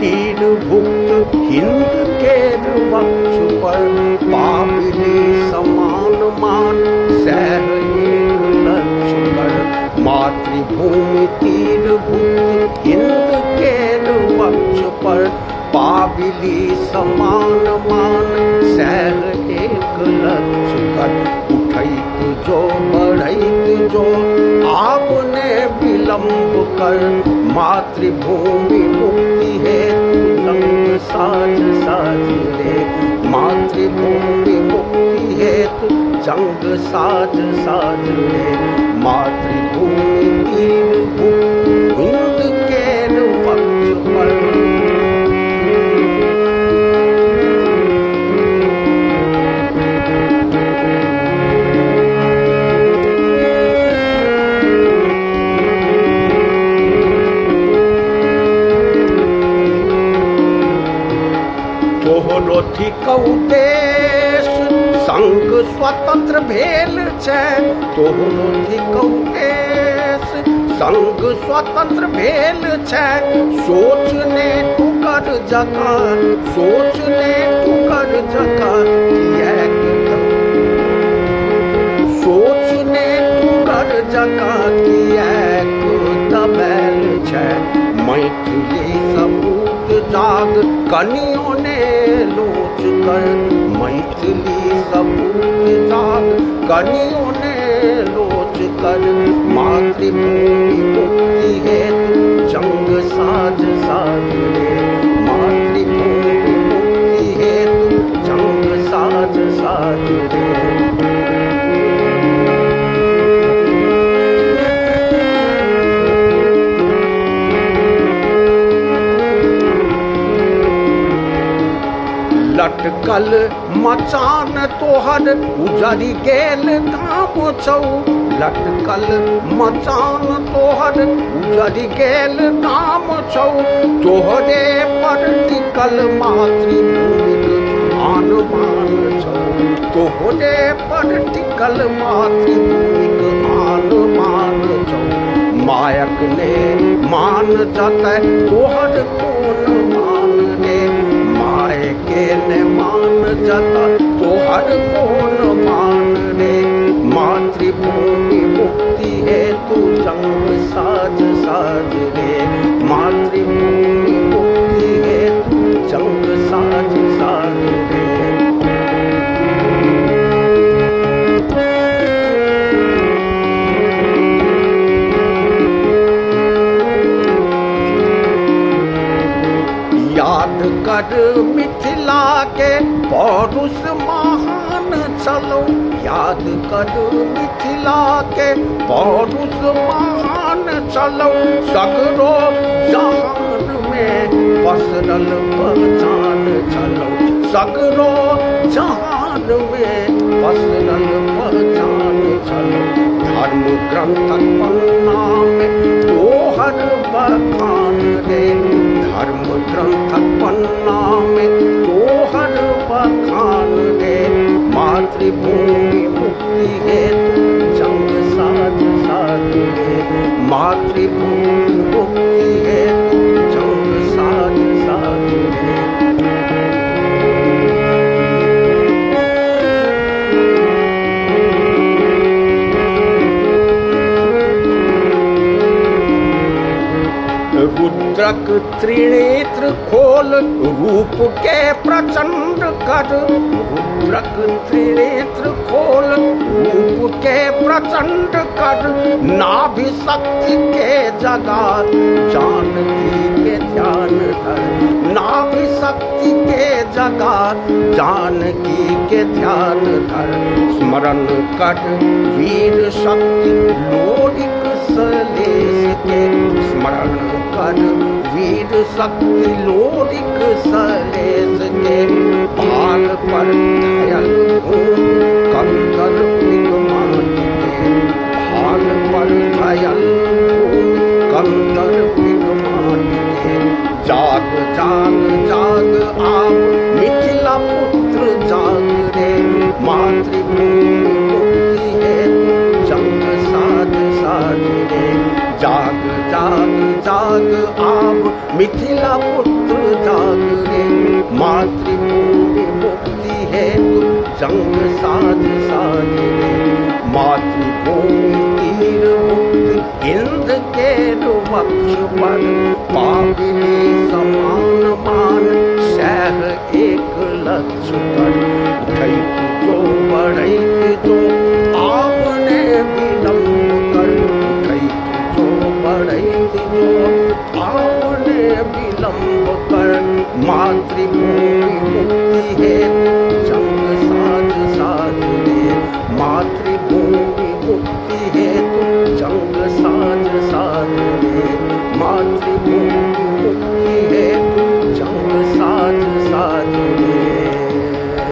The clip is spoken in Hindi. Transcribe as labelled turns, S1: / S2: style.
S1: तीर भुक्त हिंद केर वक्ष पर, पापिनी समान मान सह एक लक्ष्य कर। मातृभूमि तीर भुक्त हिंद केर वक्ष पर, पाबिली समान मान सह एक लक्ष्य कर। उठैत जो बढ़ैत जो आपने विलंब कर, मातृभूमि मुक्ति हेतु जंग साज साज रे। मातृभूमि मुक्ति हेतु जंग साज साज रे। मातृभूमि तीर भुक्त हिंद केर वक्ष पर। तोहरो थिकौ देश संग स्वतंत्र भेल छै। तोहरो थिकौ देश संग स्वतंत्र भेल छै। सोचने टुकर जका, सोचने टुकर जका किएक सोचने टुकर जका किएक दबैल छै। मैथिली सपूत जाग कनियों ने लोच कर। मैथिली सपूत जाग कनियों ने लोच कर। मातृभूमि मुक्ति हेतु जंग साज साज रे। मातृभूमि मुक्ति हेतु जंग साज साज रे। लटकल मचान तोहर उजरि गेल काम छौ। लटकल मचान तोहर उजरि गेल काम छौ। तोहरे पर टिकल मातृभूमिक आन बान छौ। तोहरे पर टिकल मातृभूमिक आन बान छौ। मायक ने मान जतै तोहर कोन मान रे। मायके ने मान जता तोहर कोन मान रे। मातृभूमि मुक्ति हेतु जंग साज साज रे। मातृभूमि मुक्ति हेतु जंग साज साज रे। याद कर मिथिला के पौरुष महान चलो। याद कर मिथिला के पौरुष महान चलो। सगरो जहान में पसरल पहचान चलो। सगरो जहान में पसरल पहचान चलो। धर्म ग्रंथक पन्ना में तोहर बखान रे। धर्म ग्रंथक पन्ना में तोहर बखान रे। मातृभूमि मुक्ति हेतु जंग साज साज रे। मातृभूमि मुक्ति हेतु जंग साज साज रे। रुद्रक त्रिनेत्र खोल रूप के प्रचंड कर। रुद्रक त्रिनेत्र खोल रूप के प्रचंड कर। नाभि शक्ति के जगा जानकी के ध्यान धर। नाभि शक्ति के जगा जानकी के ध्यान धर। स्मरण कर वीर शक्ति लोरिक सलेश के। स्मरण कर वीर शक्ति लोरिक सलेश के। भाल पर घायल भूम कंकर पिघमान के। भाल पर घायल भूम कंकर पिघमान के। जाग जाग जाग आप मिथिला पुत्र जाग रे। मातृभूमि मुक्ति हेतु जंग साज साज रे। जाग जाग जाग आब मिथिला पुत्र जाग रे, मातृभूमि मुक्ति है तू जंग साज साज रे, मातृभूमि तीर मुक्त इंद्र के वक्ष पर, पापिनी समान मान सह एक लक्ष्य पर, उठै जो बढ़ै जो आपने विलंब कर, उठै जो बढ़ै जो आपने विलंब कर, मातृभूमि